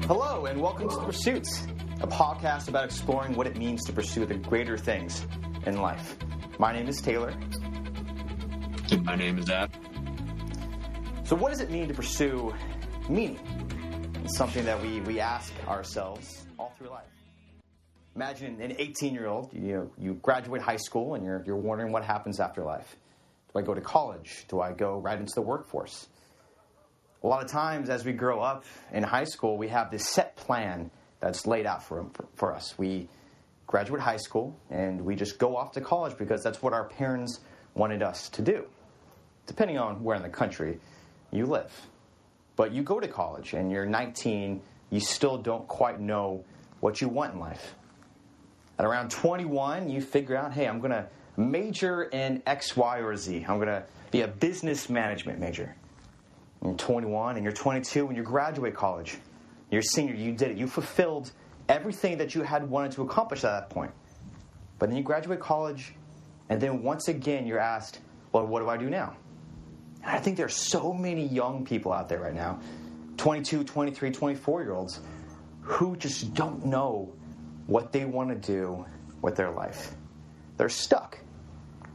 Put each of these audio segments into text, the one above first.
Hello, and welcome to The Pursuits, a podcast about exploring what it means to pursue the greater things in life. My name is Taylor. And my name is Ab. So what does it mean to pursue meaning? It's something that we ask ourselves all through life. Imagine an 18-year-old, you graduate high school and you're wondering what happens after life. Do I go to college? Do I go right into the workforce? A lot of times as we grow up in high school, we have this set plan that's laid out for us. We graduate high school and we just go off to college because that's what our parents wanted us to do, depending on where in the country you live. But you go to college and you're 19, you still don't quite know what you want in life. At around 21, you figure out, hey, I'm going to major in X, Y, or Z. I'm going to be a business management major. You're 21 and you're 22 when you graduate college. You're a senior, you did it. You fulfilled everything that you had wanted to accomplish at that point. But then you graduate college, and then once again you're asked, well, what do I do now? And I think there are so many young people out there right now, 22, 23, 24-year-olds, who just don't know what they want to do with their life. They're stuck.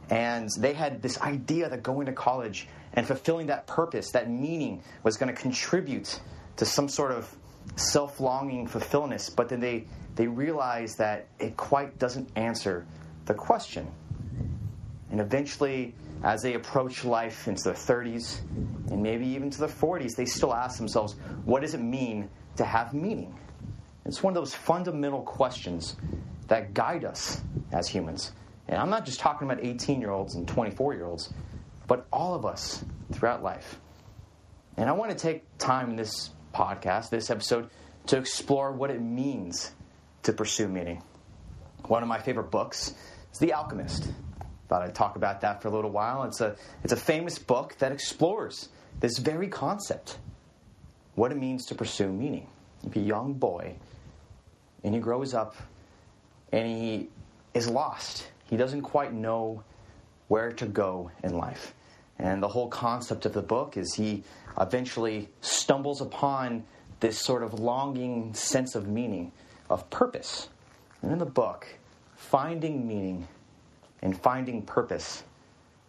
And they had this idea that going to college and fulfilling that purpose, that meaning, was going to contribute to some sort of self-longing fulfillment, but then they realize that it quite doesn't answer the question. And eventually, as they approach life into their 30s and maybe even to their 40s, they still ask themselves, what does it mean to have meaning? It's one of those fundamental questions that guide us as humans. And I'm not just talking about 18-year-olds and 24-year-olds, but all of us throughout life. And I want to take time in this podcast, this episode, to explore what it means to pursue meaning. One of my favorite books is The Alchemist. Thought I'd talk about that for a little while. It's a famous book that explores this very concept, what it means to pursue meaning. If you're a young boy, and he grows up, and he is lost. He doesn't quite know where to go in life. And the whole concept of the book is he eventually stumbles upon this sort of longing sense of meaning, of purpose. And in the book, finding meaning and finding purpose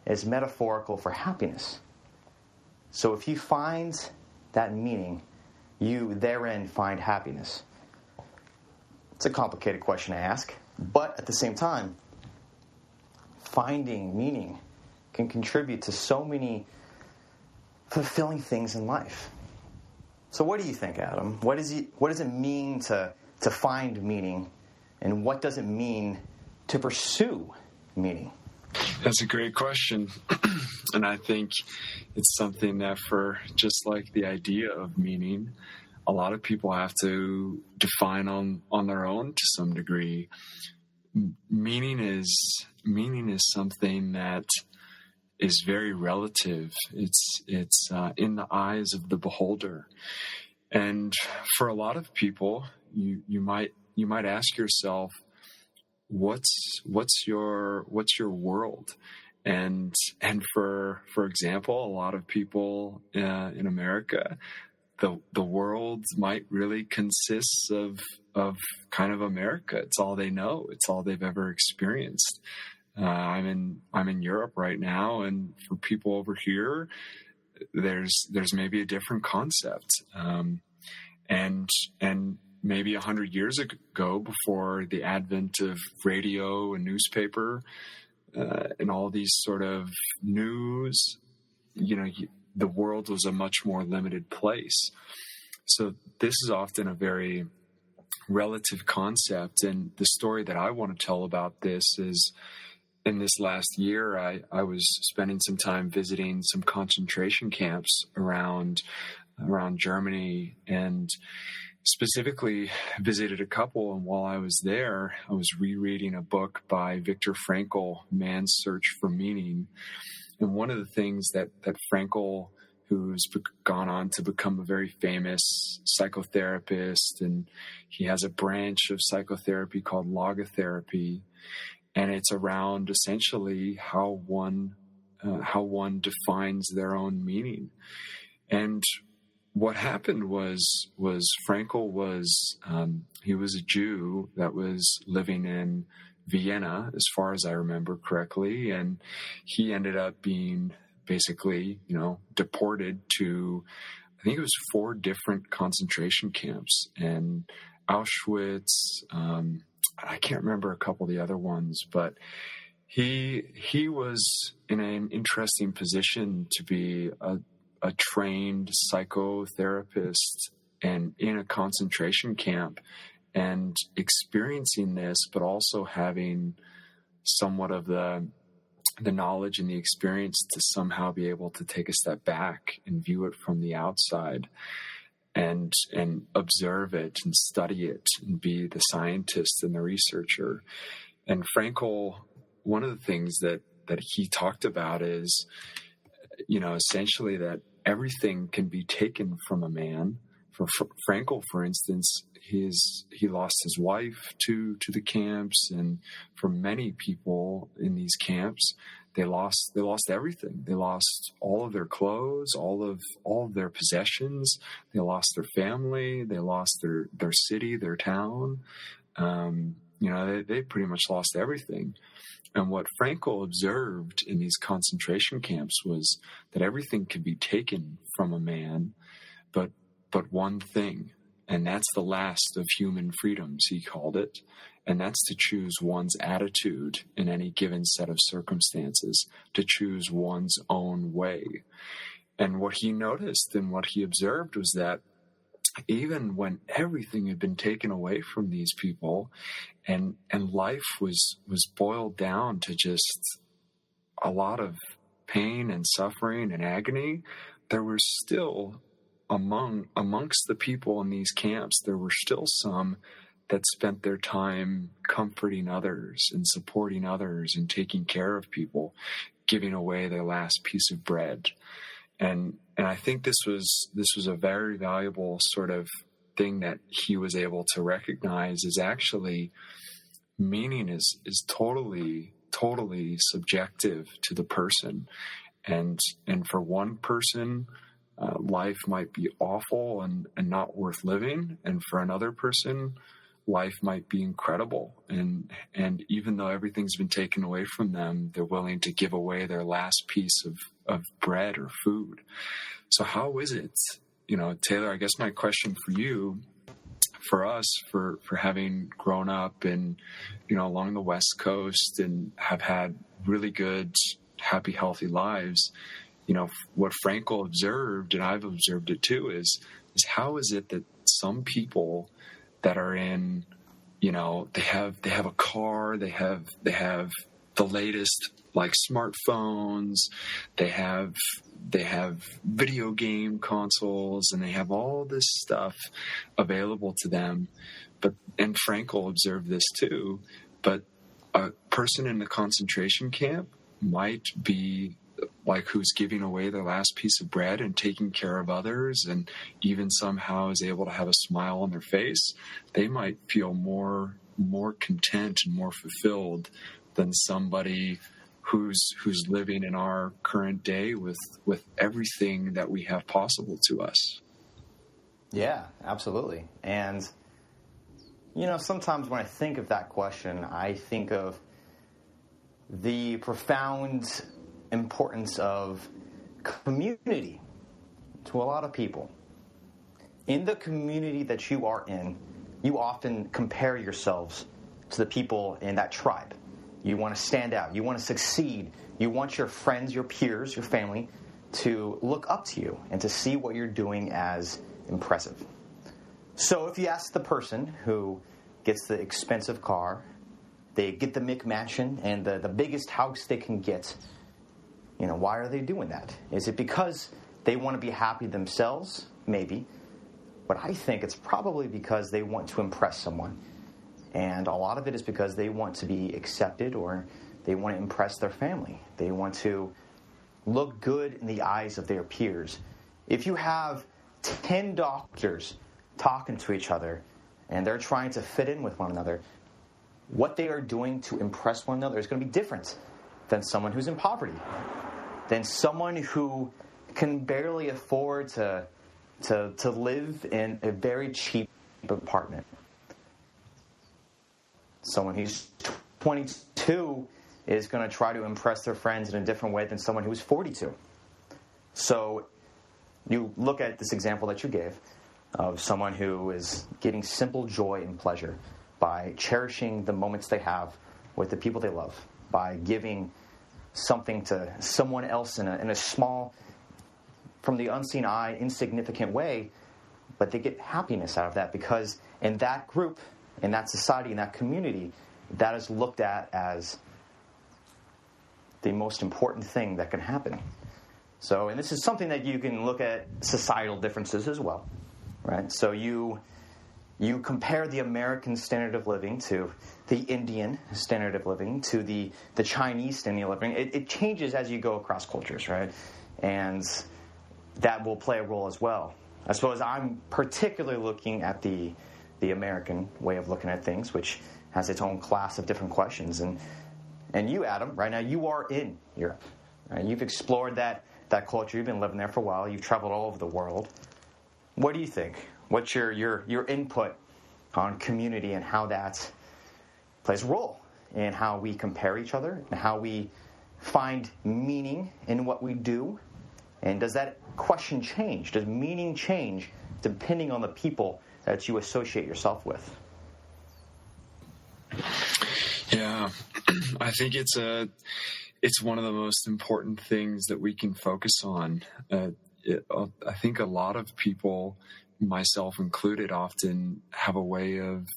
is metaphorical for happiness. So if you find that meaning, you therein find happiness. It's a complicated question to ask, but at the same time, finding meaning can contribute to so many fulfilling things in life. So what do you think, Adam? What does it mean to find meaning, and what does it mean to pursue meaning? That's a great question. And I think it's something that, for just like the idea of meaning, a lot of people have to define on their own to some degree. Meaning is something that is very relative. It's in the eyes of the beholder. And for a lot of people, you might ask yourself, what's your world? And for example, a lot of people in America, the world might really consist of kind of America. It's all they know. It's all they've ever experienced. I'm in Europe right now, and for people over here, there's maybe a different concept. And maybe 100 years ago, before the advent of radio and newspaper, and all these sort of news, the world was a much more limited place. So this is often a very relative concept. And the story that I want to tell about this is, in this last year, I was spending some time visiting some concentration camps around Germany, and specifically visited a couple. And while I was there, I was rereading a book by Viktor Frankl, Man's Search for Meaning. And one of the things that Frankl, who's gone on to become a very famous psychotherapist, and he has a branch of psychotherapy called logotherapy, and it's around essentially how one defines their own meaning. And what happened was Frankel was he was a Jew that was living in Vienna, as far as I remember correctly, and he ended up being basically, deported to, I think it was 4 different concentration camps, and Auschwitz. I can't remember a couple of the other ones, but he was in an interesting position to be a trained psychotherapist and in a concentration camp and experiencing this, but also having somewhat of the knowledge and the experience to somehow be able to take a step back and view it from the outside and observe it and study it and be the scientist and the researcher. And Frankel, one of the things that he talked about is, essentially that everything can be taken from a man. For Frankel, for instance, he lost his wife to the camps, and for many people in these camps, they lost everything. They lost all of their clothes, all of their possessions. They lost their family. They lost their city, their town. They pretty much lost everything. And what Frankel observed in these concentration camps was that everything could be taken from a man, but one thing, and that's the last of human freedoms, he called it, and that's to choose one's attitude in any given set of circumstances, to choose one's own way. And what he noticed and what he observed was that even when everything had been taken away from these people and life was boiled down to just a lot of pain and suffering and agony, there were still amongst the people in these camps, there were still some that spent their time comforting others and supporting others and taking care of people, giving away their last piece of bread. And I think this was a very valuable sort of thing that he was able to recognize, is actually meaning is totally subjective to the person. And for one person, life might be awful and not worth living. And for another person, life might be incredible. And even though everything's been taken away from them, they're willing to give away their last piece of bread or food. So how is it, Taylor, I guess my question for you, for us, for having grown up and, along the West Coast and have had really good, happy, healthy lives, what Frankel observed, and I've observed it too, is how is it that some people that are in, they have a car, they have the latest like smartphones, they have video game consoles, and they have all this stuff available to them. And Frankel observed this too, but a person in the concentration camp might be like who's giving away their last piece of bread and taking care of others, and even somehow is able to have a smile on their face. They might feel more content and more fulfilled than somebody who's living in our current day with everything that we have possible to us. Yeah, absolutely. And sometimes when I think of that question, I think of the profound importance of community to a lot of people. In the community that you are in, you often compare yourselves to the people in that tribe. You want to stand out. You want to succeed. You want your friends, your peers, your family to look up to you and to see what you're doing as impressive. So if you ask the person who gets the expensive car, they get the McMansion and the biggest house they can get, why are they doing that? Is it because they want to be happy themselves? Maybe. But I think it's probably because they want to impress someone. And a lot of it is because they want to be accepted, or they want to impress their family. They want to look good in the eyes of their peers. If you have 10 doctors talking to each other and they're trying to fit in with one another, what they are doing to impress one another is going to be different than someone who's in poverty, than someone who can barely afford to to live in a very cheap apartment. Someone who's 22 is going to try to impress their friends in a different way than someone who's 42. So you look at this example that you gave of someone who is getting simple joy and pleasure by cherishing the moments they have with the people they love, by giving something to someone else in a small, from the unseen eye, insignificant way, but they get happiness out of that because in that group, in that society, in that community, that is looked at as the most important thing that can happen. So, and this is something that you can look at societal differences as well, right? So you compare the American standard of living to the Indian standard of living to the Chinese standard of living. It changes as you go across cultures, right? And that will play a role as well. I suppose I'm particularly looking at the American way of looking at things, which has its own class of different questions. And you, Adam, right now, you are in Europe. Right? You've explored that culture. You've been living there for a while. You've traveled all over the world. What do you think? What's your input on community and how that plays a role in how we compare each other and how we find meaning in what we do? And does that question change? Does meaning change depending on the people that you associate yourself with? Yeah, I think it's one of the most important things that we can focus on. I think a lot of people, myself included, often have a way of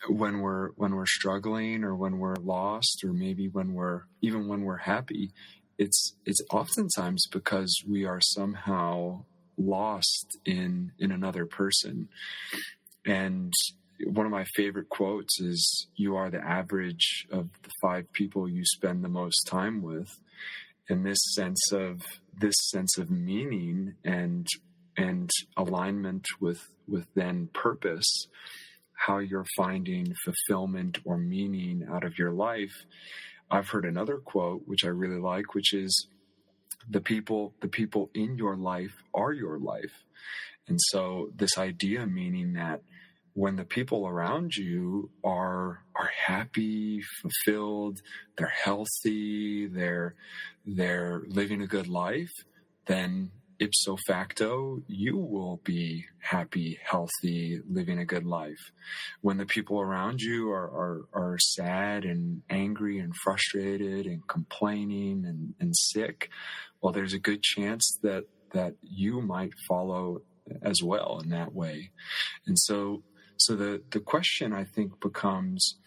when we're struggling or when we're lost or maybe when we're happy, it's oftentimes because we are somehow lost in another person. And one of my favorite quotes is, "You are the average of the 5 people you spend the most time with." And this sense of meaning and alignment with then purpose, how you're finding fulfillment or meaning out of your life. I've heard another quote which I really like, which is, the people in your life are your life. And so this idea, meaning that when the people around you are happy, fulfilled, they're healthy, they're living a good life, then ipso facto, you will be happy, healthy, living a good life. When the people around you are sad and angry and frustrated and complaining and sick, well, there's a good chance that you might follow as well in that way. And so the question, I think, becomes,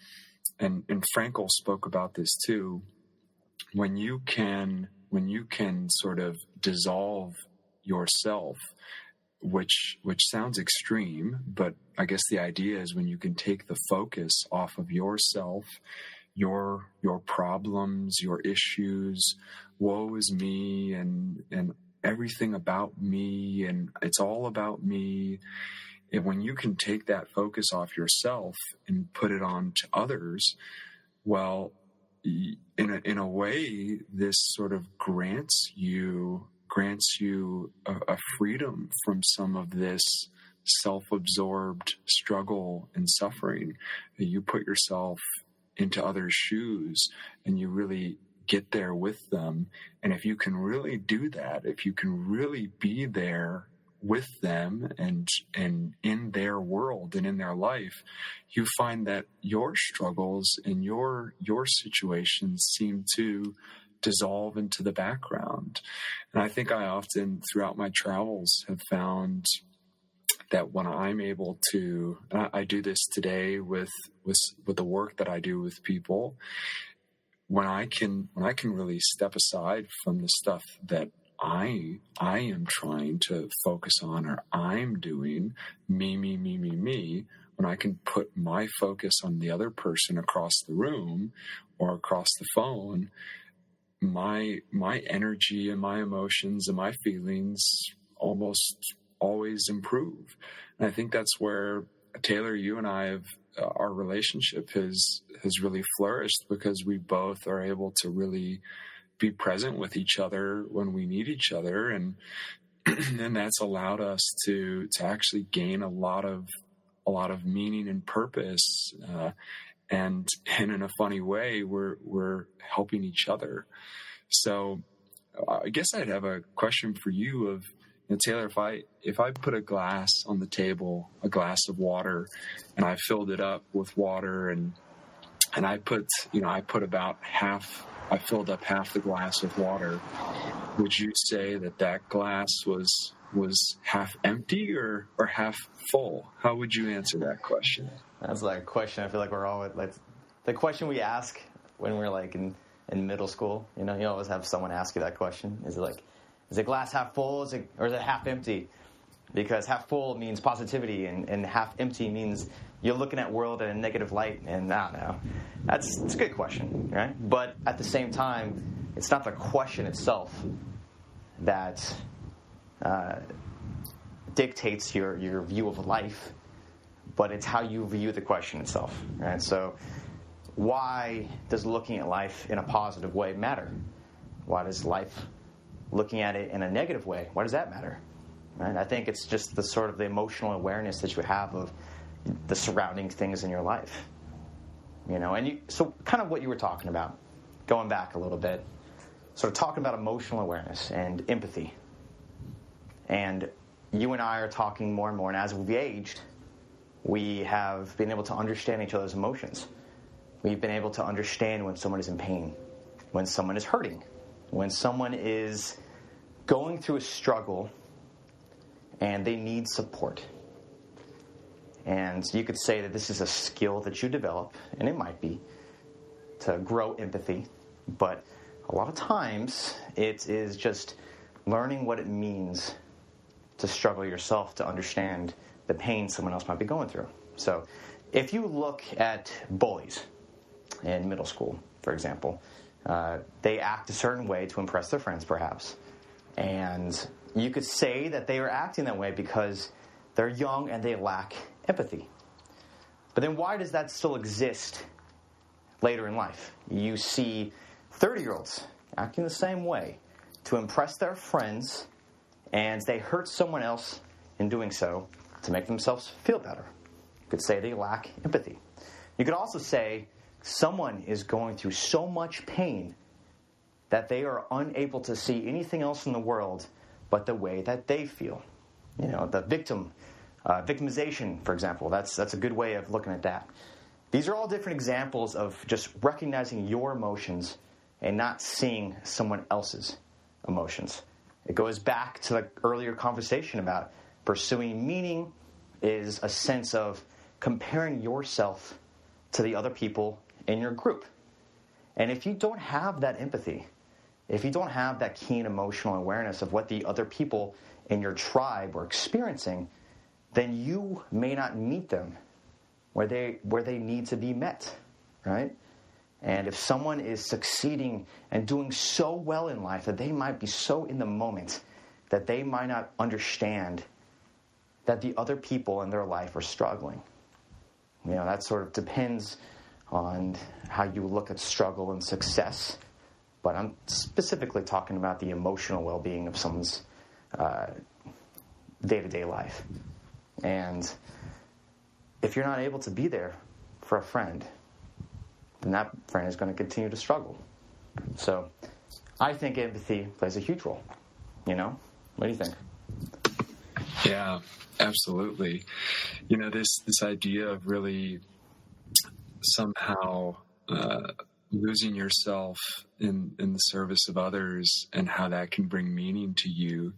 and Frankl spoke about this too, when you can sort of dissolve yourself, which sounds extreme, but I guess the idea is when you can take the focus off of yourself, your problems, your issues, woe is me, and everything about me, and it's all about me. And when you can take that focus off yourself and put it on to others, well, in a way, this sort of grants you a freedom from some of this self-absorbed struggle and suffering. You put yourself into others' shoes and you really get there with them. And if you can really do that, if you can really be there with them and in their world and in their life, you find that your struggles and your situations seem to dissolve into the background. And I think I often throughout my travels have found that when I'm able to, and I do this today with the work that I do with people, when I can really step aside from the stuff that I am trying to focus on, or I'm doing me, when I can put my focus on the other person across the room or across the phone, my energy and my emotions and my feelings almost always improve. And I think that's where, Taylor, you and I have, our relationship has really flourished, because we both are able to really be present with each other when we need each other. And and that's allowed us to actually gain a lot of meaning and purpose. And in a funny way, we're helping each other. So I guess I'd have a question for you of, Taylor, if I put a glass on the table, a glass of water, and I filled it up with water, and I filled up half the glass with water, would you say that glass was half empty or half full? How would you answer that question? That's like a question I feel like we're all like the question we ask when we're like in middle school. You always have someone ask you that question. Is it glass half full? Or is it half empty? Because half full means positivity, and half empty means you're looking at world in a negative light. And I don't know. It's a good question, right? But at the same time, it's not the question itself that dictates your view of life, but it's how you view the question itself, right? So why does looking at life in a positive way matter? Why does life looking at it in a negative way, why does that matter? Right? I think it's just the sort of the emotional awareness that you have of the surrounding things in your life. So kind of what you were talking about, going back a little bit, sort of talking about emotional awareness and empathy. And you and I are talking more and more, and as we've aged, we have been able to understand each other's emotions. We've been able to understand when someone is in pain, when someone is hurting, when someone is going through a struggle and they need support. And you could say that this is a skill that you develop, and it might be, to grow empathy. But a lot of times it is just learning what it means to struggle yourself to understand the pain someone else might be going through. So if you look at bullies in middle school, for example, they act a certain way to impress their friends, perhaps. And you could say that they are acting that way because they're young and they lack empathy. But then why does that still exist later in life? You see 30-year-olds acting the same way to impress their friends, and they hurt someone else in doing so to make themselves feel better. You could say they lack empathy. You could also say someone is going through so much pain that they are unable to see anything else in the world but the way that they feel. The victimization, for example, that's a good way of looking at that. These are all different examples of just recognizing your emotions and not seeing someone else's emotions. It goes back to the earlier conversation about pursuing meaning is a sense of comparing yourself to the other people in your group. And if you don't have that empathy, if you don't have that keen emotional awareness of what the other people in your tribe are experiencing, then you may not meet them where they need to be met, right? And if someone is succeeding and doing so well in life that they might be so in the moment that they might not understand that the other people in their life are struggling. That sort of depends on how you look at struggle and success. But I'm specifically talking about the emotional well-being of someone's day-to-day life. And if you're not able to be there for a friend, then that friend is going to continue to struggle. So I think empathy plays a huge role. What do you think? Yeah, absolutely. This idea of really somehow losing yourself in the service of others and how that can bring meaning to you.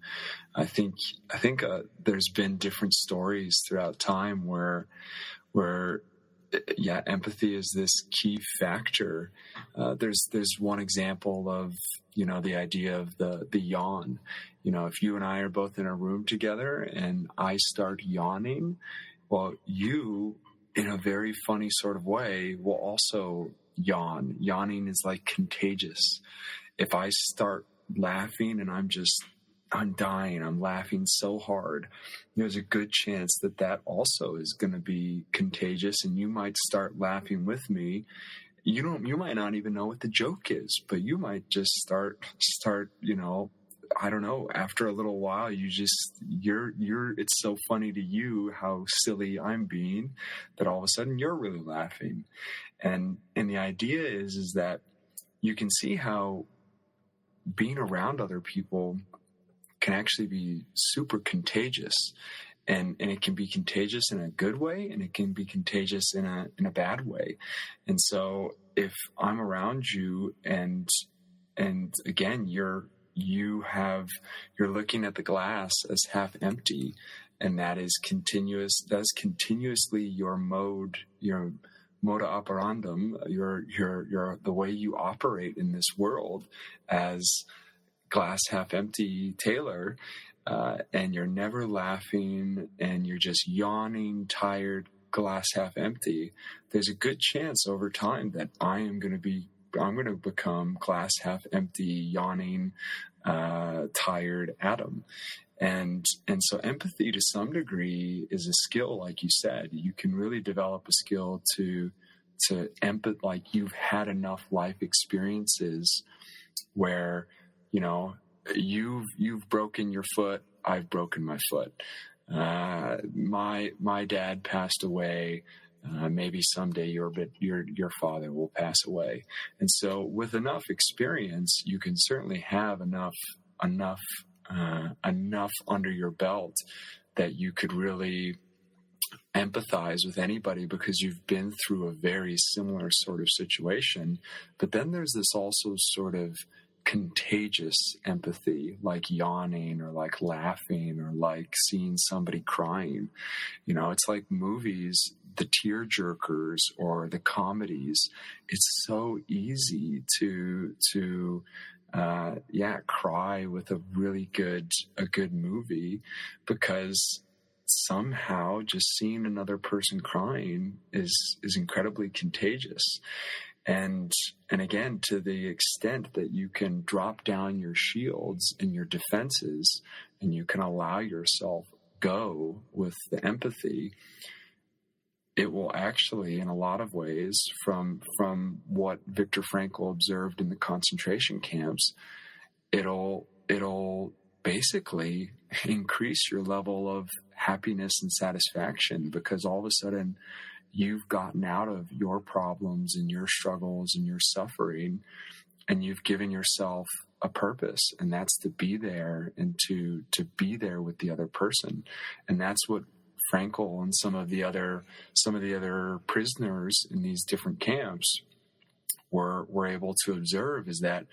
I think there's been different stories throughout time where empathy is this key factor. There's one example of the idea of the yawn. If you and I are both in a room together and I start yawning, well, you, in a very funny sort of way, will also yawn. Yawning is like contagious. If I start laughing and I'm dying, I'm laughing so hard, there's a good chance that also is going to be contagious, and you might start laughing with me. You might not even know what the joke is, but you might just start I don't know, after a little while, it's so funny to you how silly I'm being that all of a sudden you're really laughing. And the idea is that you can see how being around other people can actually be super contagious. And it can be contagious in a good way, and it can be contagious in a bad way. And so if I'm around you and again, you're looking at the glass as half empty, and that is continuously your moda operandum, your the way you operate in this world as glass half empty Taylor, and you're never laughing and you're just yawning, tired, glass half empty, there's a good chance over time that I'm going to become glass half empty, yawning, tired Adam. And so empathy to some degree is a skill, like you said. You can really develop a skill to empathize, like you've had enough life experiences where, you've broken your foot, I've broken my foot. My dad passed away. Maybe someday your father will pass away. And so with enough experience, you can certainly have enough under your belt that you could really empathize with anybody because you've been through a very similar sort of situation. But then there's this also sort of contagious empathy, like yawning or like laughing or like seeing somebody crying. It's like movies, the tear jerkers or the comedies. It's so easy to cry with a good movie, because somehow just seeing another person crying is incredibly contagious. And again, to the extent that you can drop down your shields and your defenses and you can allow yourself go with the empathy, it will actually, in a lot of ways, from what Viktor Frankl observed in the concentration camps, it'll basically increase your level of happiness and satisfaction, because all of a sudden you've gotten out of your problems and your struggles and your suffering, and you've given yourself a purpose, and that's to be there and to be there with the other person. And that's what Frankl and some of the other prisoners in these different camps were able to observe, is that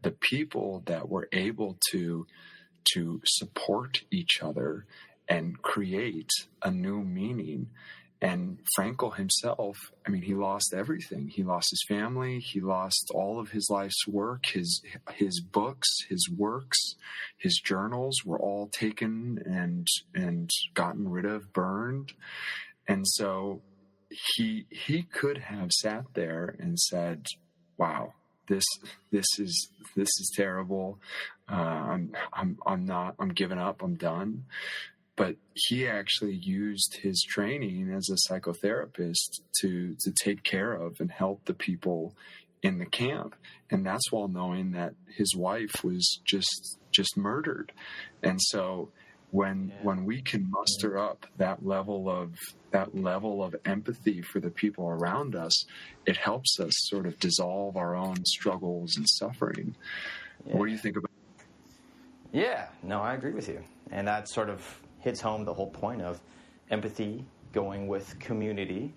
the people that were able to support each other and create a new meaning. And Frankl himself, he lost everything. He lost his family. He lost all of his life's work. His books, his works, his journals were all taken and gotten rid of, burned. And so he could have sat there and said, "Wow, this is terrible. I'm giving up. I'm done." But he actually used his training as a psychotherapist to take care of and help the people in the camp. And that's while knowing that his wife was just murdered. And so when we can muster up that level of empathy for the people around us, it helps us sort of dissolve our own struggles and suffering. Yeah. What do you think about that? Yeah, no, I agree with you. And that sort of hits home the whole point of empathy going with community,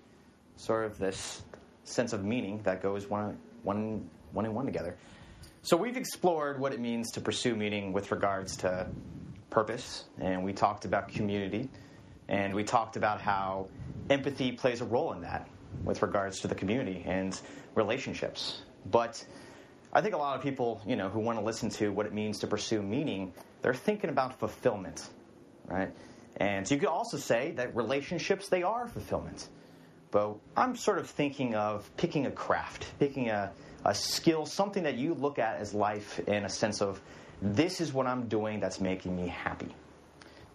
sort of this sense of meaning that goes one and one together. So we've explored what it means to pursue meaning with regards to purpose, and we talked about community, and we talked about how empathy plays a role in that with regards to the community and relationships. But I think a lot of people, who want to listen to what it means to pursue meaning, they're thinking about fulfillment, right? And so you could also say that relationships, they are fulfillment. But I'm sort of thinking of picking a craft, picking a skill, something that you look at as life in a sense of, this is what I'm doing that's making me happy.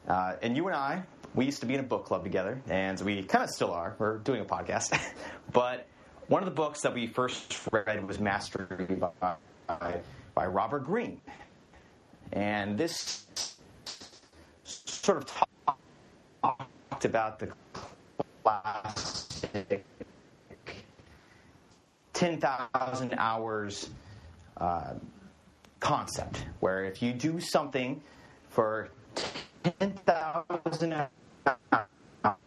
And you and I, we used to be in a book club together, and we kind of still are. We're doing a podcast. But one of the books that we first read was Mastery by Robert Greene. And this sort of talked about the classic 10,000 hours concept, where if you do something for 10,000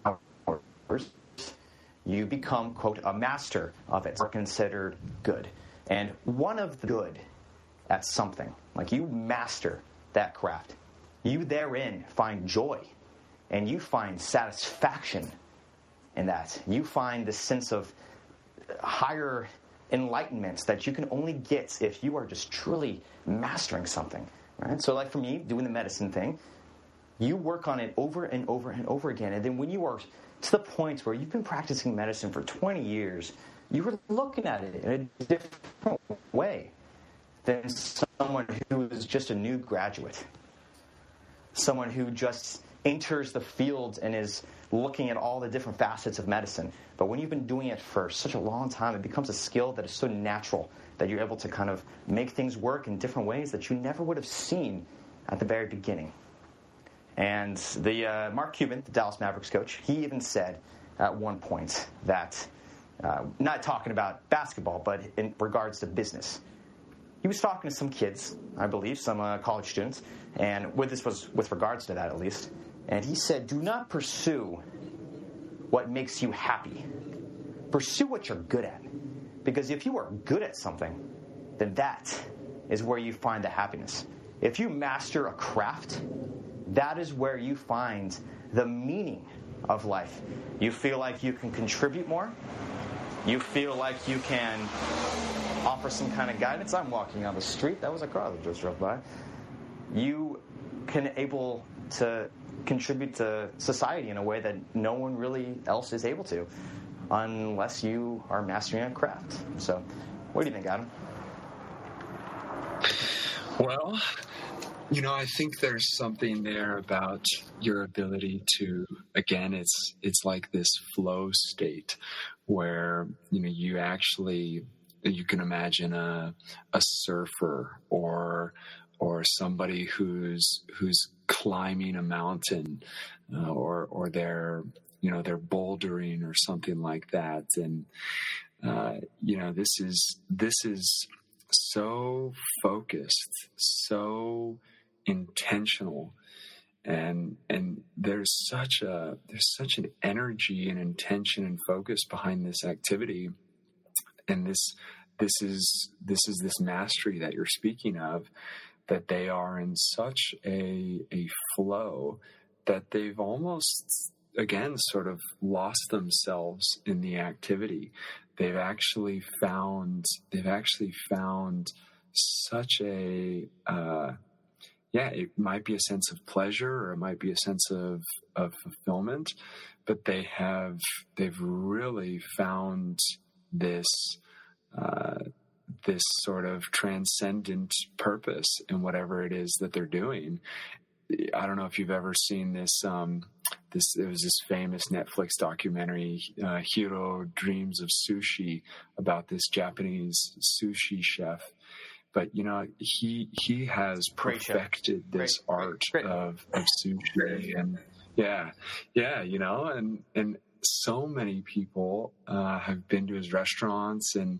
hours, you become, quote, a master of it, or considered good. And one of the good at something, like you master that craft, you therein find joy, and you find satisfaction in that. You find the sense of higher enlightenment that you can only get if you are just truly mastering something, right? So like for me, doing the medicine thing, you work on it over and over and over again, and then when you are to the point where you've been practicing medicine for 20 years, you were looking at it in a different way than someone who is just a new graduate, someone who just enters the field and is looking at all the different facets of medicine. But when you've been doing it for such a long time, it becomes a skill that is so natural that you're able to kind of make things work in different ways that you never would have seen at the very beginning. And the Mark Cuban, the Dallas Mavericks coach, he even said at one point that, not talking about basketball, but in regards to business, he was talking to some kids, I believe, some college students, and this was with regards to that at least, and he said, do not pursue what makes you happy. Pursue what you're good at. Because if you are good at something, then that is where you find the happiness. If you master a craft, that is where you find the meaning of life. You feel like you can contribute more. You feel like you can offer some kind of guidance. I'm walking on the street. That was a car that just drove by. You can able to contribute to society in a way that no one really else is able to, unless you are mastering a craft. So, what do you think, Adam? Well, I think there's something there about your ability to, again, it's like this flow state where, you can imagine a surfer or somebody who's climbing a mountain, or they're bouldering or something like that. And, this is so focused, so intentional, and there's such an energy and intention and focus behind this activity, and this is this mastery that you're speaking of, that they are in such a flow that they've almost, again, sort of lost themselves in the activity. They've actually found such a it might be a sense of pleasure, or it might be a sense of fulfillment, but they've really found this sort of transcendent purpose in whatever it is that they're doing. I don't know if you've ever seen this. It was this famous Netflix documentary, Hiro Dreams of Sushi, about this Japanese sushi chef. But he has perfected this art of sushi, and and so many people have been to his restaurants, and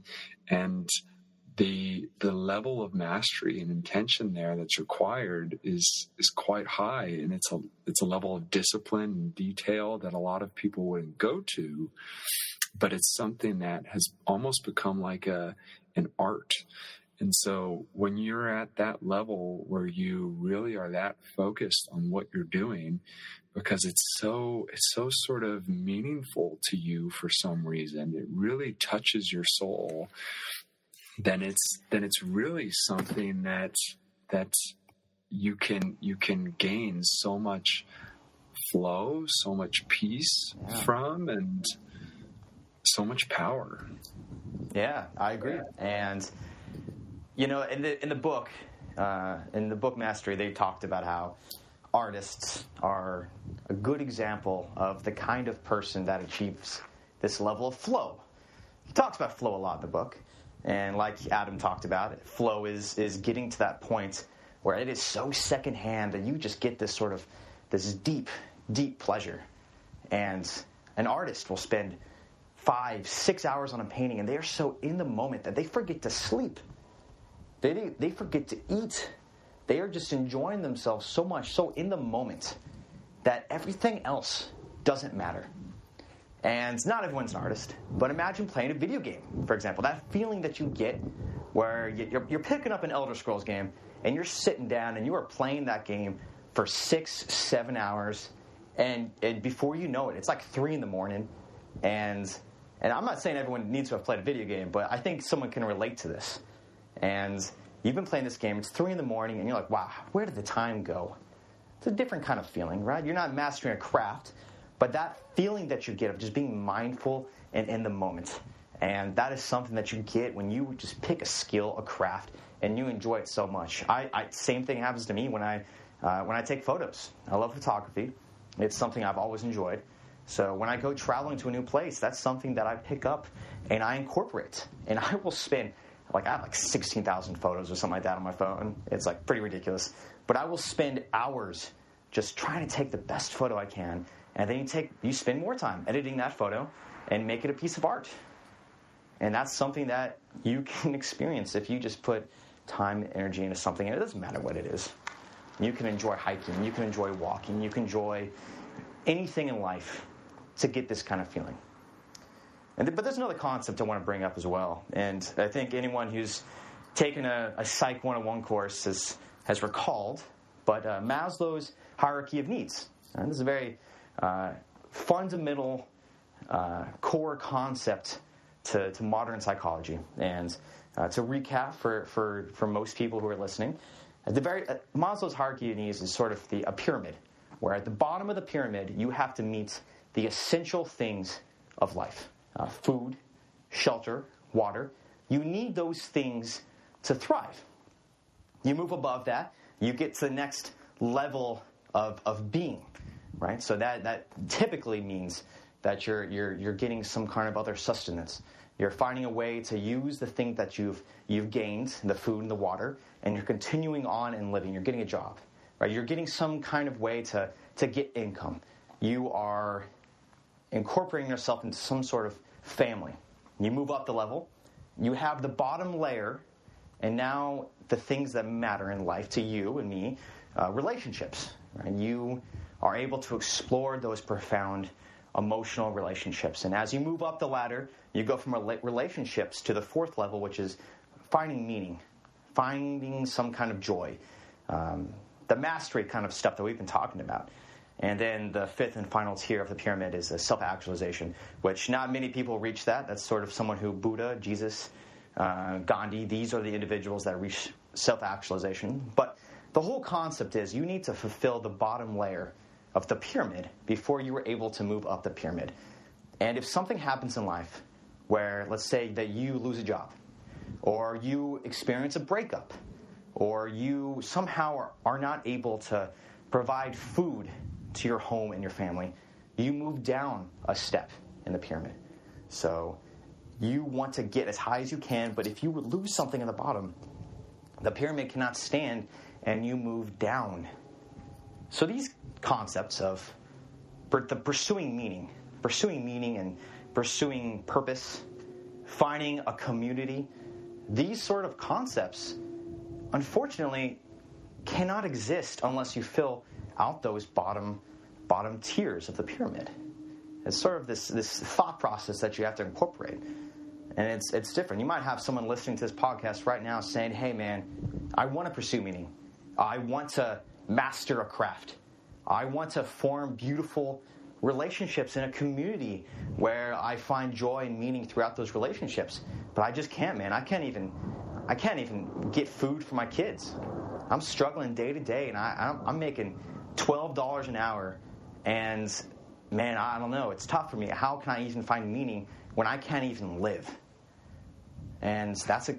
the level of mastery and intention there that's required is quite high, and it's a level of discipline and detail that a lot of people wouldn't go to, but it's something that has almost become like an art. And so when you're at that level where you really are that focused on what you're doing, because it's so sort of meaningful to you for some reason, it really touches your soul, then it's really something that you can gain so much flow, so much peace from, and so much power. Yeah, I agree. And in the book Mastery, they talked about how artists are a good example of the kind of person that achieves this level of flow. He talks about flow a lot in the book, and like Adam talked about, flow is getting to that point where it is so secondhand that you just get this deep, deep pleasure. And an artist will spend 5-6 hours on a painting, and they are so in the moment that they forget to sleep. They forget to eat. They are just enjoying themselves so much, so in the moment, that everything else doesn't matter. And not everyone's an artist, but imagine playing a video game, for example. That feeling that you get where you're picking up an Elder Scrolls game, and you're sitting down and you are playing that game for 6-7 hours, and before you know it, it's like 3 a.m. And I'm not saying everyone needs to have played a video game, but I think someone can relate to this. And you've been playing this game, it's 3 a.m, and you're like, wow, where did the time go? It's a different kind of feeling, right? You're not mastering a craft, but that feeling that you get of just being mindful and in the moment. And that is something that you get when you just pick a skill, a craft, and you enjoy it so much. Same thing happens to me when I take photos. I love photography. It's something I've always enjoyed. So when I go traveling to a new place, that's something that I pick up and I incorporate. And I will spend, I have 16,000 photos or something like that on my phone. It's pretty ridiculous. But I will spend hours just trying to take the best photo I can. And then you spend more time editing that photo and make it a piece of art. And that's something that you can experience if you just put time and energy into something. And it doesn't matter what it is. You can enjoy hiking. You can enjoy walking. You can enjoy anything in life to get this kind of feeling. But there's another concept I want to bring up as well. And I think anyone who's taken a Psych 101 course has recalled, but Maslow's hierarchy of needs. And this is a very fundamental core concept to modern psychology. And to recap for most people who are listening, Maslow's hierarchy of needs is sort of a pyramid, where at the bottom of the pyramid you have to meet the essential things of life. Food, shelter, water. You need those things to thrive. You move above that, you get to the next level of being, right? So that typically means that you're getting some kind of other sustenance. You're finding a way to use the thing that you've gained, the food and the water, and you're continuing on and living. You're getting a job, right? You're getting some kind of way to get income. You are incorporating yourself into some sort of family. You move up the level. You have the bottom layer, and now the things that matter in life to you and me, relationships. Right? You are able to explore those profound emotional relationships. And as you move up the ladder, you go from relationships to the fourth level, which is finding meaning, finding some kind of joy, the mastery kind of stuff that we've been talking about. And then the fifth and final tier of the pyramid is self-actualization, which not many people reach that. That's sort of someone who Buddha, Jesus, Gandhi, these are the individuals that reach self-actualization. But the whole concept is you need to fulfill the bottom layer of the pyramid before you were able to move up the pyramid. And if something happens in life where, let's say that you lose a job, or you experience a breakup, or you somehow are not able to provide food to your home and your family, you move down a step in the pyramid. So you want to get as high as you can, but if you would lose something at the bottom, the pyramid cannot stand and you move down. So these concepts of pursuing meaning and pursuing purpose, finding a community, these sort of concepts, unfortunately, cannot exist unless you fill out those bottom tiers of the pyramid. It's sort of this thought process that you have to incorporate. And it's different. You might have someone listening to this podcast right now saying, hey man, I want to pursue meaning. I want to master a craft. I want to form beautiful relationships in a community where I find joy and meaning throughout those relationships. But I just can't, man. I can't even get food for my kids. I'm struggling day to day, and I'm making $12 an hour, and man, I don't know. It's tough for me. How can I even find meaning when I can't even live? And that's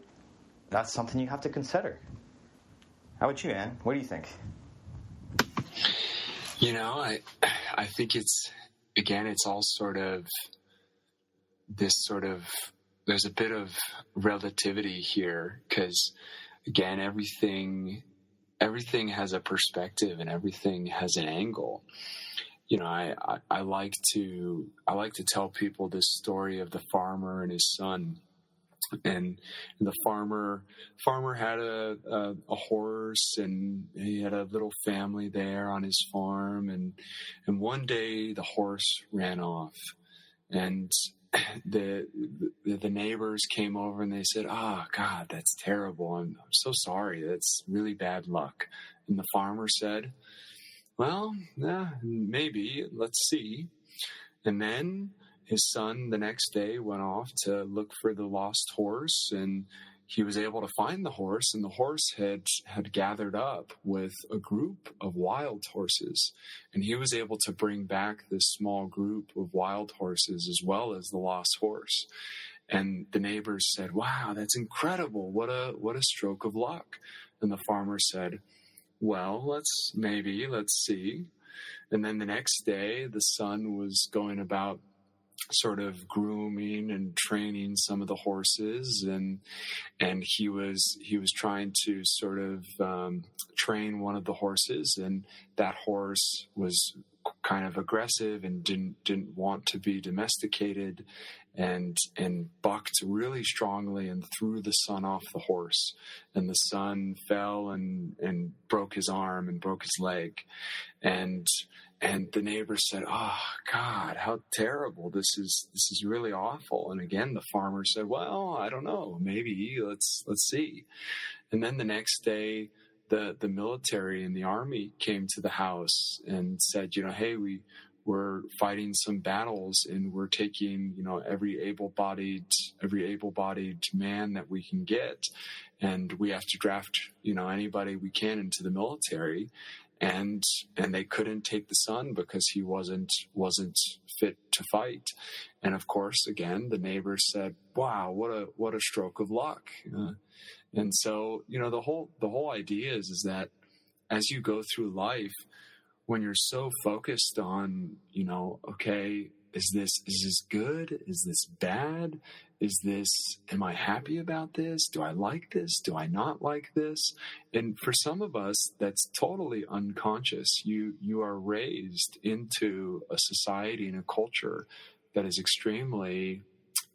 something you have to consider. How about you, Ann? What do you think? I think it's all sort of there's a bit of relativity here, because again, everything everything has a perspective and everything has an angle. I like to tell people this story of the farmer and his son. And the farmer had a horse, and he had a little family there on his farm. And one day the horse ran off, and the neighbors came over and they said, "Ah, God, that's terrible. I'm so sorry. That's really bad luck." And the farmer said, "Well, maybe. Let's see." And then his son the next day went off to look for the lost horse, and he was able to find the horse, and the horse had gathered up with a group of wild horses, and he was able to bring back this small group of wild horses as well as the lost horse. And the neighbors said, "Wow, that's incredible. What a stroke of luck." And the farmer said, "Well, let's see." And then the next day, the son was going about sort of grooming and training some of the horses, and he was trying to sort of train one of the horses, and that horse was kind of aggressive and didn't want to be domesticated, and bucked really strongly and threw the son off the horse, and the son fell and broke his arm and broke his leg, and the neighbor said, "Oh, God, how terrible. This is really awful." And again, the farmer said, "Well, I don't know. Maybe let's see." And then the next day, the military and the army came to the house and said, "Hey, we're fighting some battles, and we're taking, every able-bodied man that we can get. And we have to draft, anybody we can into the military." And they couldn't take the son because he wasn't fit to fight. And of course, again, the neighbors said, "Wow, what a stroke of luck." And so, the whole idea is that as you go through life, when you're so focused on, okay, is this good? Is this bad? Am I happy about this? Do I like this? Do I not like this? And for some of us, that's totally unconscious. You are raised into a society and a culture that is extremely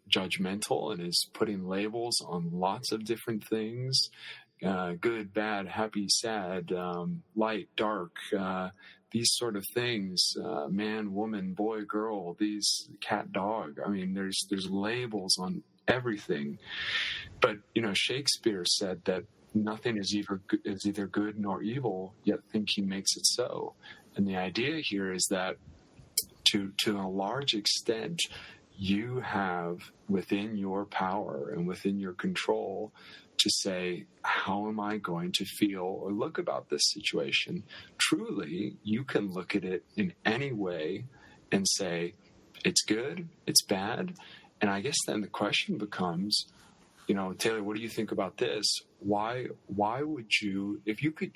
judgmental and is putting labels on lots of different things, good, bad, happy, sad, light, dark, these sort of things, man, woman, boy, girl, these cat, dog. I mean, there's labels on everything. But, Shakespeare said that nothing is either good nor evil, yet thinking makes it so. And the idea here is that to a large extent, you have within your power and within your control to say, how am I going to feel or look about this situation? Truly, you can look at it in any way and say, it's good, it's bad. And I guess then the question becomes, Taylor, what do you think about this? Why would you, if you could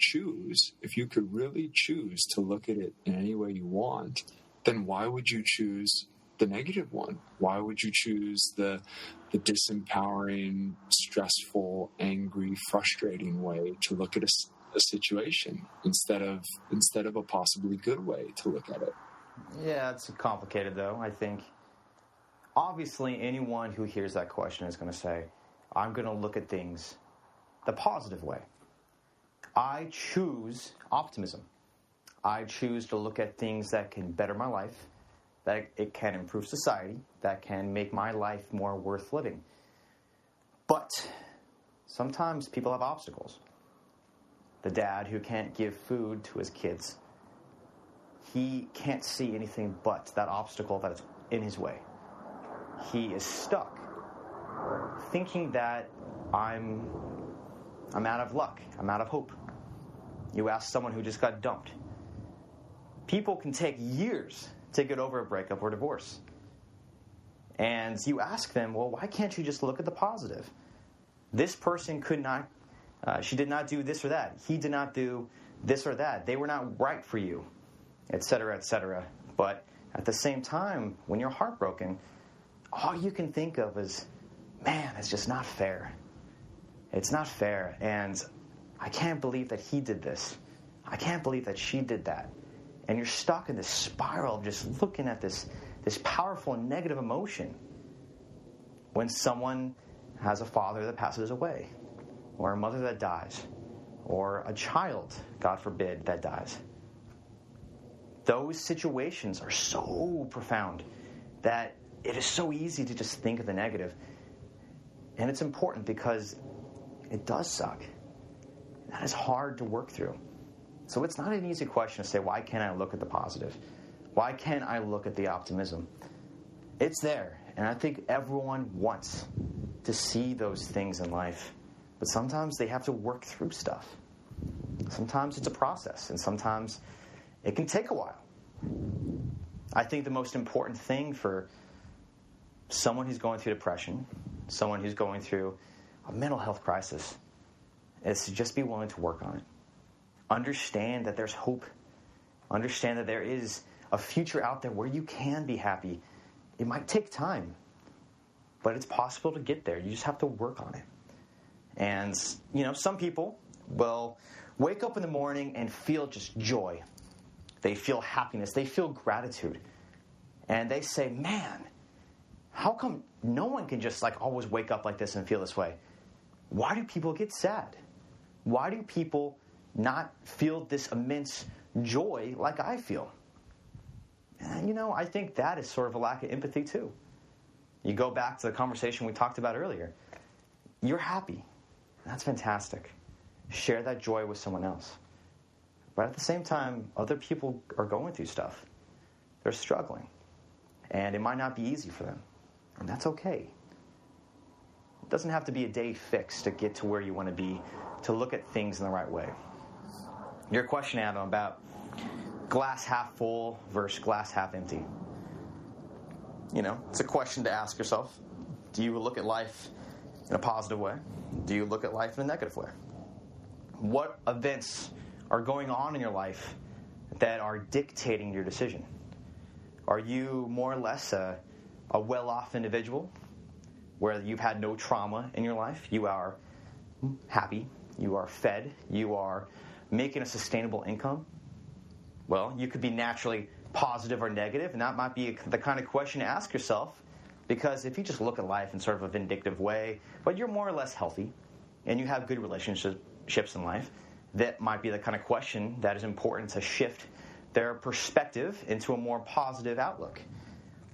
really choose to look at it in any way you want, then why would you choose the negative one? Why would you choose the disempowering, stressful, angry, frustrating way to look at a situation instead of a possibly good way to look at it? Yeah, it's complicated though. I think obviously anyone who hears that question is going to say, I'm going to look at things the positive way. I choose optimism. I choose to look at things that can better my life, that it can improve society, that can make my life more worth living. But sometimes people have obstacles. The dad who can't give food to his kids, he can't see anything but that obstacle that's in his way. He is stuck thinking that I'm out of luck, I'm out of hope. You ask someone who just got dumped. People can take years to get over a breakup or divorce. And you ask them, well, why can't you just look at the positive? This person could not, she did not do this or that. He did not do this or that. They were not right for you, etc., etc. But at the same time, when you're heartbroken, all you can think of is, man, it's just not fair. It's not fair. And I can't believe that he did this. I can't believe that she did that. And you're stuck in this spiral of just looking at this powerful negative emotion when someone has a father that passes away, or a mother that dies, or a child, God forbid, that dies. Those situations are so profound that it is so easy to just think of the negative. And it's important because it does suck. That is hard to work through. So it's not an easy question to say, why can't I look at the positive? Why can't I look at the optimism? It's there, and I think everyone wants to see those things in life. But sometimes they have to work through stuff. Sometimes it's a process, and sometimes it can take a while. I think the most important thing for someone who's going through depression, someone who's going through a mental health crisis, is to just be willing to work on it. Understand that there's hope. Understand that there is a future out there where you can be happy. It might take time, but it's possible to get there. You just have to work on it. And, some people will wake up in the morning and feel just joy. They feel happiness. They feel gratitude. And they say, man, how come no one can just always wake up like this and feel this way? Why do people get sad? Why do people not feel this immense joy like I feel? And, I think that is sort of a lack of empathy too. You go back to the conversation we talked about earlier. You're happy. That's fantastic. Share that joy with someone else. But at the same time, other people are going through stuff. They're struggling. And it might not be easy for them. And that's okay. It doesn't have to be a day fix to get to where you want to be, to look at things in the right way. Your question, Adam, about glass half full versus glass half empty. It's a question to ask yourself. Do you look at life in a positive way? Do you look at life in a negative way? What events are going on in your life that are dictating your decision? Are you more or less a well-off individual where you've had no trauma in your life? You are happy. You are fed. You are making a sustainable income. Well, you could be naturally positive or negative, and that might be the kind of question to ask yourself, because if you just look at life in sort of a vindictive way, but you're more or less healthy and you have good relationships in life, that might be the kind of question that is important to shift their perspective into a more positive outlook.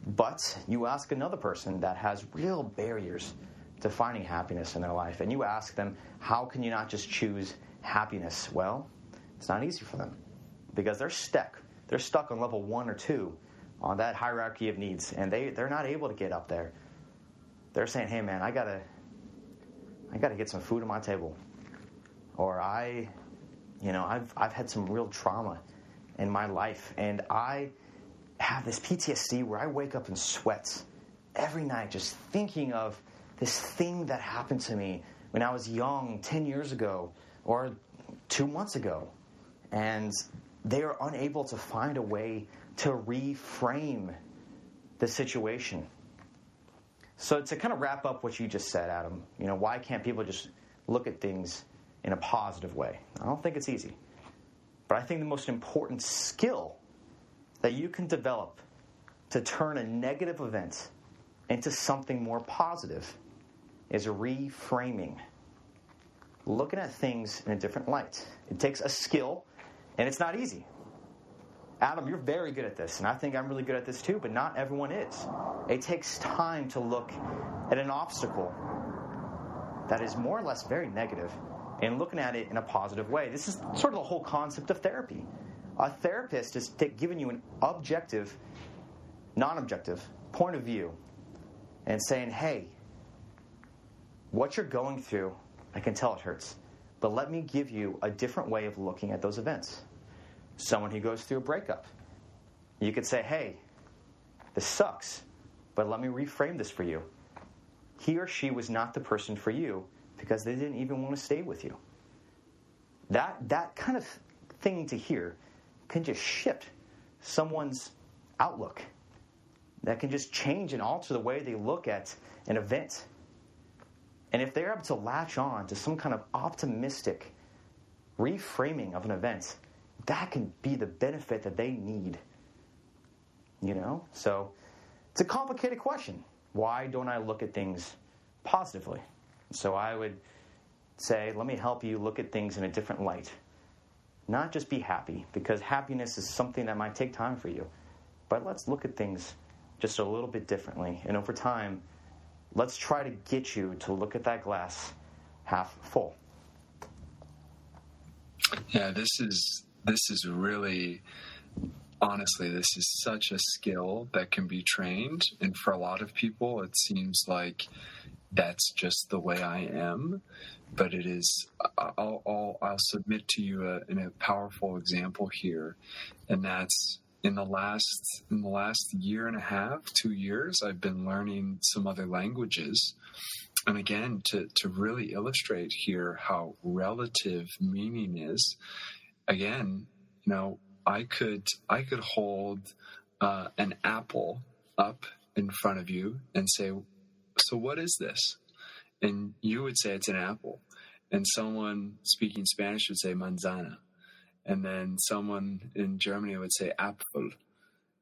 But you ask another person that has real barriers to finding happiness in their life, and you ask them, how can you not just choose happiness? Well, it's not easy for them because they're stuck. They're stuck on level 1 or 2 on that hierarchy of needs, and they're not able to get up there. They're saying, hey man, I gotta get some food on my table. Or I've had some real trauma in my life, and I have this PTSD where I wake up in sweats every night just thinking of this thing that happened to me when I was young 10 years ago or 2 months ago. And they are unable to find a way to reframe the situation. So to kind of wrap up what you just said, Adam, why can't people just look at things in a positive way? I don't think it's easy. But I think the most important skill that you can develop to turn a negative event into something more positive is reframing. Looking at things in a different light. It takes a skill, and it's not easy. Adam, you're very good at this, and I think I'm really good at this too, but not everyone is. It takes time to look at an obstacle that is more or less very negative and looking at it in a positive way. This is sort of the whole concept of therapy. A therapist is giving you an objective, non-objective point of view and saying, hey, what you're going through, I can tell it hurts, but let me give you a different way of looking at those events. Someone who goes through a breakup, you could say, hey, this sucks, but let me reframe this for you. He or she was not the person for you because they didn't even want to stay with you. That kind of thing to hear can just shift someone's outlook. That can just change and alter the way they look at an event. And if they're able to latch on to some kind of optimistic reframing of an event, that can be the benefit that they need. So it's a complicated question. Why don't I look at things positively? So I would say, let me help you look at things in a different light. Not just be happy, because happiness is something that might take time for you. But let's look at things just a little bit differently. And over time, let's try to get you to look at that glass half full. Yeah, this is really, honestly, this is such a skill that can be trained. And for a lot of people, it seems like that's just the way I am. But it is, I'll submit to you a powerful example here. And that's in the last year and a half, 2 years, I've been learning some other languages. And again, to really illustrate here how relative meaning is, again, I could hold an apple up in front of you and say, so what is this? And you would say it's an apple. And someone speaking Spanish would say manzana. And then someone in Germany would say Apfel.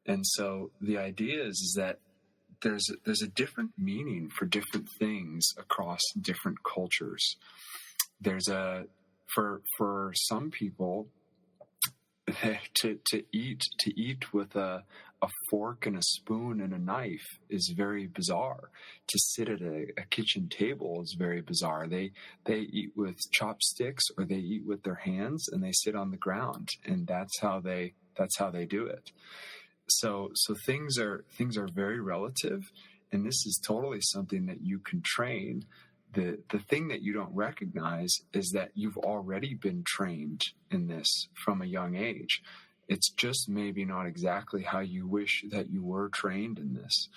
And so the idea is that there's a different meaning for different things across different cultures. There's for some people to eat with a fork and a spoon and a knife is very bizarre. To sit at a kitchen table is very bizarre. They eat with chopsticks or they eat with their hands and they sit on the ground, and that's how they do it. So things are very relative, and this is totally something that you can train. The thing that you don't recognize is that you've already been trained in this from a young age. It's just maybe not exactly how you wish that you were trained in this.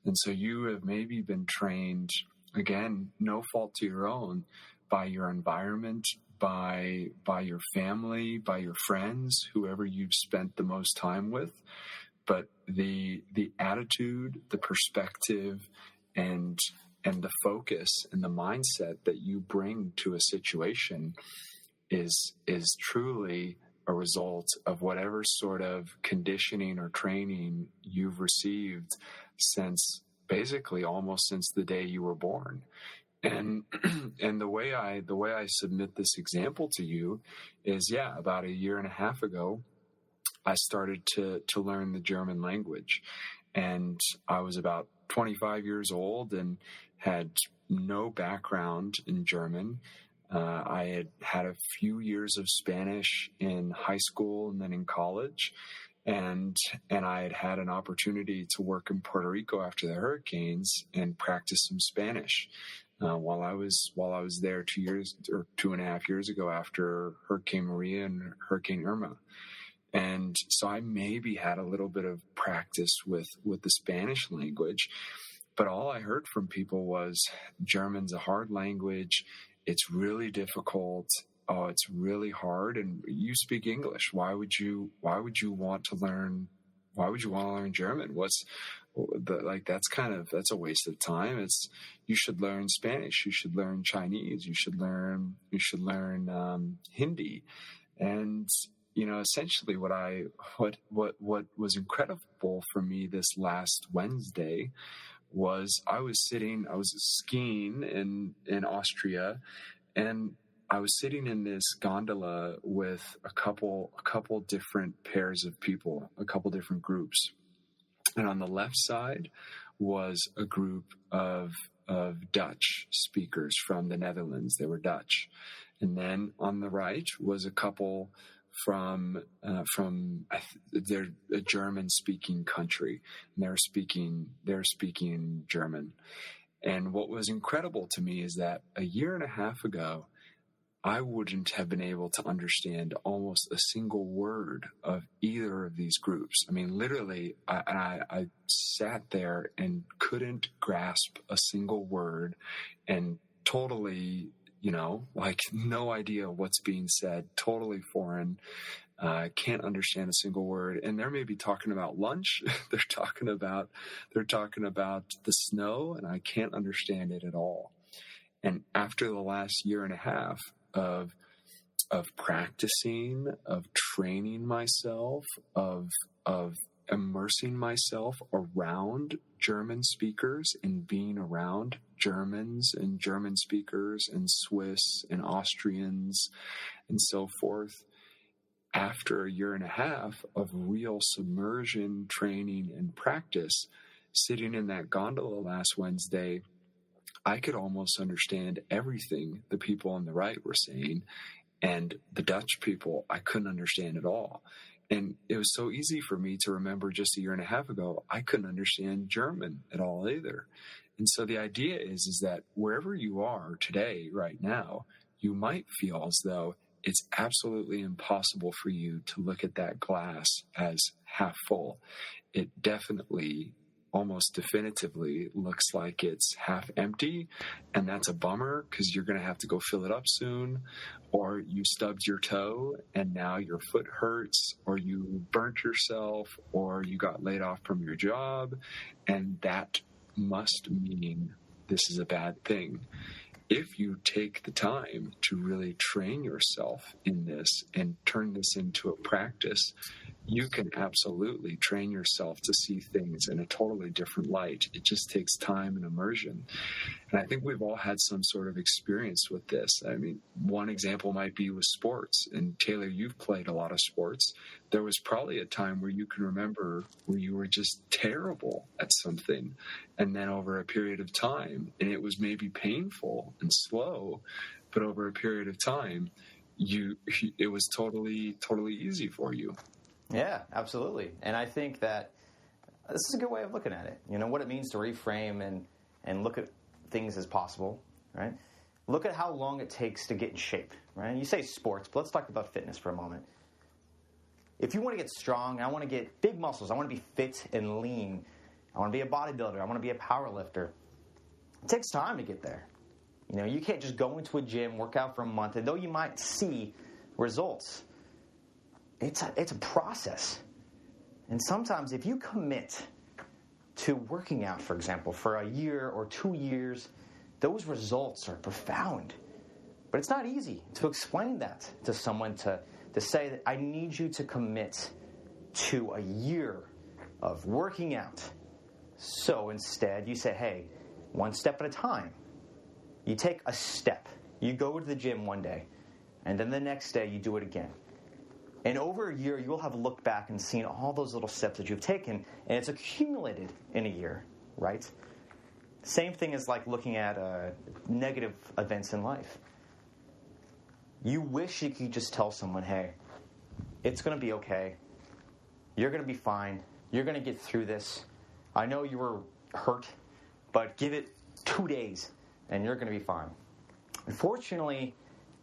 And so you have maybe been trained, again, no fault to your own, by your environment, by your family, by your friends, whoever you've spent the most time with. But the attitude, the perspective, and the focus and the mindset that you bring to a situation is truly a result of whatever sort of conditioning or training you've received since basically almost since the day you were born. And the way I submit this example to you is, about a year and a half ago, I started to learn the German language, and I was about 25 years old and had no background in German. I had a few years of Spanish in high school and then in college, and I had an opportunity to work in Puerto Rico after the hurricanes and practice some Spanish while I was there 2.5 years ago after Hurricane Maria and Hurricane Irma. And so I maybe had a little bit of practice with the Spanish language, but all I heard from people was German's a hard language. It's really difficult. Oh, it's really hard. And you speak English. Why would you want to learn German? That's a waste of time. You should learn Spanish. You should learn Chinese. You should learn Hindi. And essentially what was incredible for me this last Wednesday was I was skiing in Austria, and I was sitting in this gondola with a couple different pairs of people, a couple different groups. And on the left side was a group of Dutch speakers from the Netherlands. They were Dutch. And then on the right was a couple from they're a German-speaking country, and they're speaking German. And what was incredible to me is that a year and a half ago, I wouldn't have been able to understand almost a single word of either of these groups. I mean, literally, I sat there and couldn't grasp a single word, and totally, no idea what's being said, totally foreign. Can't understand a single word. And they're maybe talking about lunch. They're talking about the snow, and I can't understand it at all. And after the last year and a half of practicing, of training myself, of immersing myself around German speakers and being around Germans and German speakers and Swiss and Austrians and so forth. After a year and a half of real submersion training and practice, sitting in that gondola last Wednesday, I could almost understand everything the people on the right were saying, and the Dutch people I couldn't understand at all. And it was so easy for me to remember just a year and a half ago, I couldn't understand German at all either. And so the idea is that wherever you are today, right now, you might feel as though it's absolutely impossible for you to look at that glass as half full. It definitely, almost definitively, looks like it's half empty, and that's a bummer because you're going to have to go fill it up soon, or you stubbed your toe and now your foot hurts, or you burnt yourself, or you got laid off from your job, and that must mean this is a bad thing. If you take the time to really train yourself in this and turn this into a practice, you can absolutely train yourself to see things in a totally different light. It just takes time and immersion. And I think we've all had some sort of experience with this. I mean, one example might be with sports. And Taylor, you've played a lot of sports. There was probably a time where you can remember where you were just terrible at something. And then over a period of time, and it was maybe painful and slow, but over a period of time, it was totally easy for you. Yeah, absolutely. And I think that this is a good way of looking at it. You know, what it means to reframe and look at things as possible, right? Look at how long it takes to get in shape, right? You say sports, but let's talk about fitness for a moment. If you want to get strong, I want to get big muscles, I want to be fit and lean, I want to be a bodybuilder, I want to be a power lifter. It takes time to get there. You know, you can't just go into a gym, work out for a month, and though you might see results, it's a process. And sometimes if you commit to working out, for example, for a year or 2 years, those results are profound. But it's not easy to explain that to someone, to say that I need you to commit to a year of working out. So instead, you say, hey, one step at a time. You take a step. You go to the gym one day, and then the next day you do it again. And over a year, you'll have looked back and seen all those little steps that you've taken, and it's accumulated in a year, right? Same thing as like looking at negative events in life. You wish you could just tell someone, hey, it's going to be okay. You're going to be fine. You're going to get through this. I know you were hurt, but give it 2 days, and you're going to be fine. Unfortunately,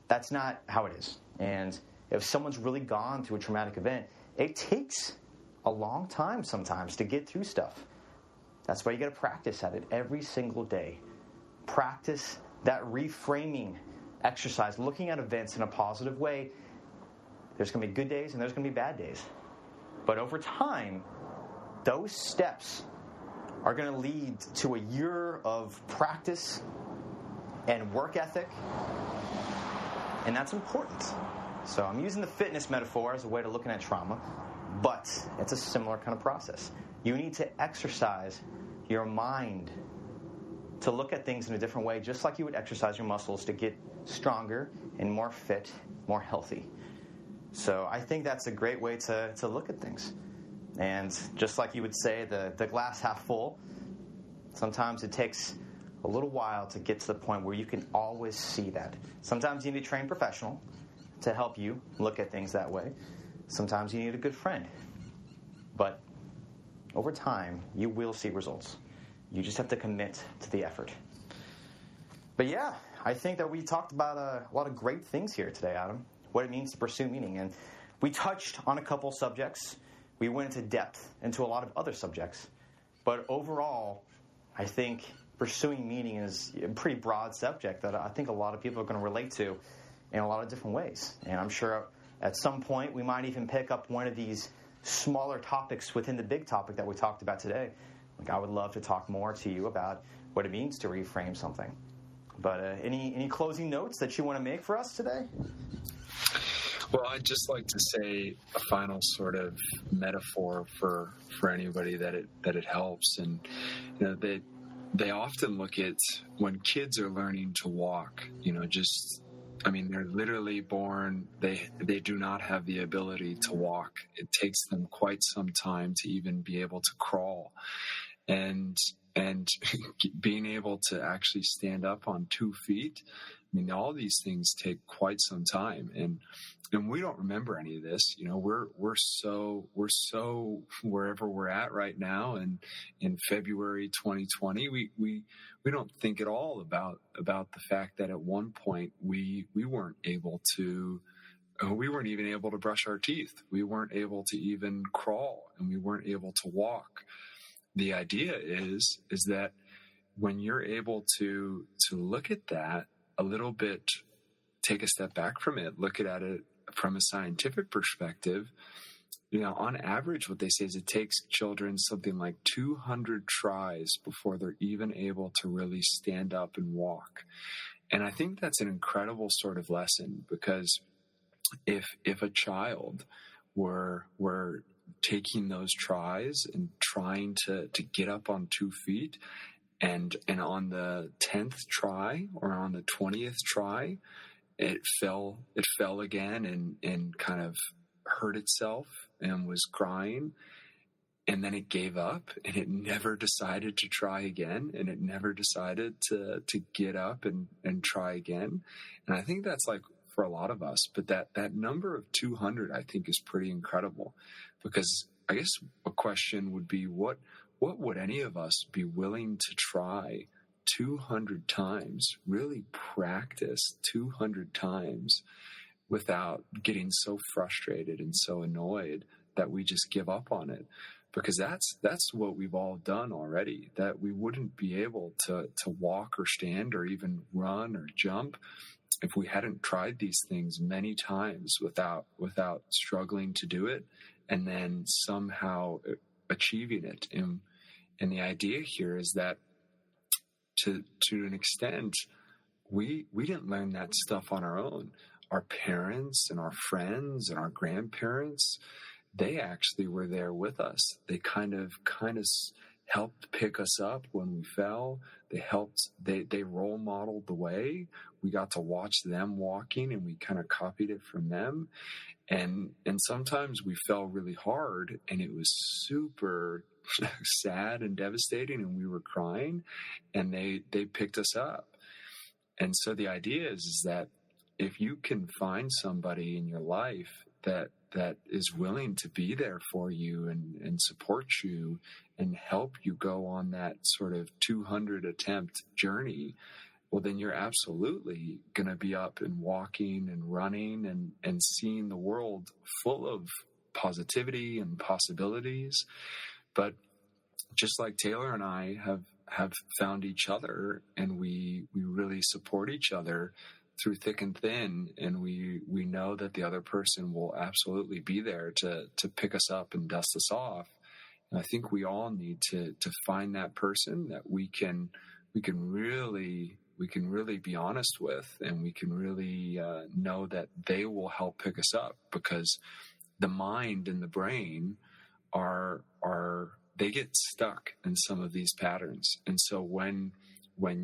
that's not how it is. And if someone's really gone through a traumatic event, it takes a long time sometimes to get through stuff. That's why you got to practice at it every single day. Practice that reframing exercise, looking at events in a positive way. There's going to be good days and there's going to be bad days. But over time, those steps are going to lead to a year of practice and work ethic, and that's important. So I'm using the fitness metaphor as a way to looking at trauma, but it's a similar kind of process. You need to exercise your mind to look at things in a different way, just like you would exercise your muscles to get stronger and more fit, more healthy. So I think that's a great way to look at things. And just like you would say, the glass half full, sometimes it takes a little while to get to the point where you can always see that. Sometimes you need a trained professional to help you look at things that way. Sometimes you need a good friend. But over time, you will see results. You just have to commit to the effort. But yeah, I think that we talked about a lot of great things here today, Adam. What it means to pursue meaning. And we touched on a couple subjects. We went into depth into a lot of other subjects. But overall, I think pursuing meaning is a pretty broad subject that I think a lot of people are going to relate to in a lot of different ways. And I'm sure at some point we might even pick up one of these smaller topics within the big topic that we talked about today. Like, I would love to talk more to you about what it means to reframe something. But any closing notes that you want to make for us today? Well, I'd just like to say a final sort of metaphor for anybody that it helps, and they often look at when kids are learning to walk. They're literally born. They do not have the ability to walk. It takes them quite some time to even be able to crawl, and being able to actually stand up on 2 feet. All these things take quite some time, and we don't remember any of this. We're so wherever we're at right now, and in February 2020, we don't think at all about the fact that at one point we weren't able to. We weren't even able to brush our teeth. We weren't able to even crawl, and we weren't able to walk. The idea is that when you're able to look at that a little bit, take a step back from it, look at it from a scientific perspective, on average, what they say is it takes children something like 200 tries before they're even able to really stand up and walk. And I think that's an incredible sort of lesson, because if a child were taking those tries and trying to get up on 2 feet, and on the 10th try or on the 20th try, it fell again and kind of hurt itself and was crying, and then it gave up, and it never decided to try again, and it never decided to get up and try again. And I think that's like for a lot of us, but that number of 200, I think, is pretty incredible, because I guess a question would be, what would any of us be willing to try 200 times, really practice 200 times without getting so frustrated and so annoyed that we just give up on it? Because that's what we've all done already, that we wouldn't be able to walk or stand or even run or jump if we hadn't tried these things many times without struggling to do it and then somehow achieving it. And the idea here is that to an extent, we didn't learn that stuff on our own. Our parents and our friends and our grandparents, they actually were there with us. They kind of helped pick us up when we fell. They role modeled the way. We got to watch them walking, and we kind of copied it from them. And sometimes we fell really hard, and it was super sad and devastating, and we were crying, and they picked us up. And so the idea is that if you can find somebody in your life that is willing to be there for you and support you and help you go on that sort of 200 attempt journey, well, then you're absolutely going to be up and walking and running and seeing the world full of positivity and possibilities. But just like Taylor and I have found each other, and we really support each other through thick and thin, and we know that the other person will absolutely be there to pick us up and dust us off. And I think we all need to find that person that we can really be honest with, and we can really know that they will help pick us up, because the mind and the brain they get stuck in some of these patterns. And so when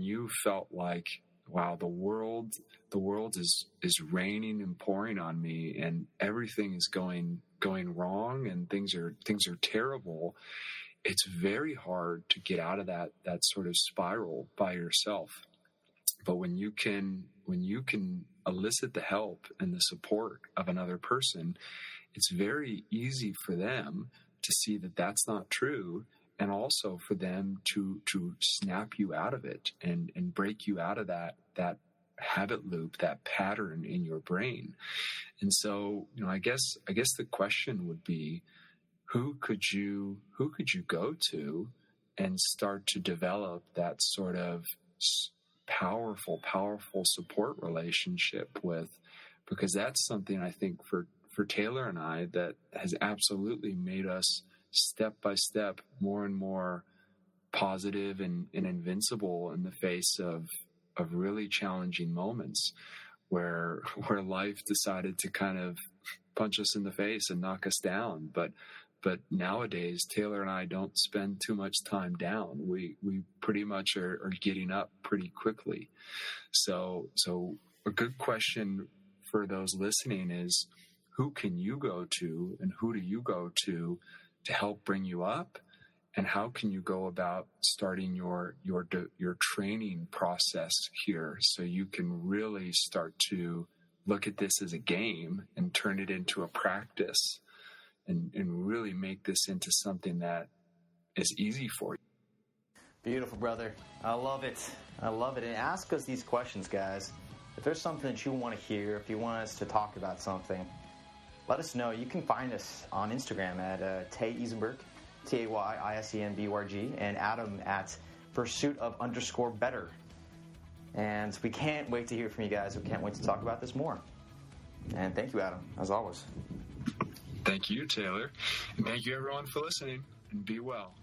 you felt like, wow, the world is raining and pouring on me, and everything is going wrong, and things are terrible, it's very hard to get out of that sort of spiral by yourself. But when you can elicit the help and the support of another person, it's very easy for them to see that that's not true, and also for them to snap you out of it and break you out of that habit loop, that pattern in your brain. And so, I guess the question would be, who could you go to and start to develop that sort of powerful support relationship with? Because that's something I think for Taylor and I that has absolutely made us step by step more and more positive and invincible in the face of really challenging moments where life decided to kind of punch us in the face and knock us down. But nowadays, Taylor and I don't spend too much time down. We pretty much are getting up pretty quickly. So a good question for those listening is, who can you go to, and who do you go to help bring you up? And how can you go about starting your training process here so you can really start to look at this as a game and turn it into a practice and really make this into something that is easy for you? Beautiful, brother. I love it. I love it. And ask us these questions, guys. If there's something that you want to hear, if you want us to talk about something, let us know. You can find us on Instagram at Tay Isenberg, TAYISENBURG, and Adam at pursuit_of_better. And we can't wait to hear from you guys. We can't wait to talk about this more. And thank you, Adam, as always. Thank you, Taylor. And thank you, everyone, for listening. And be well.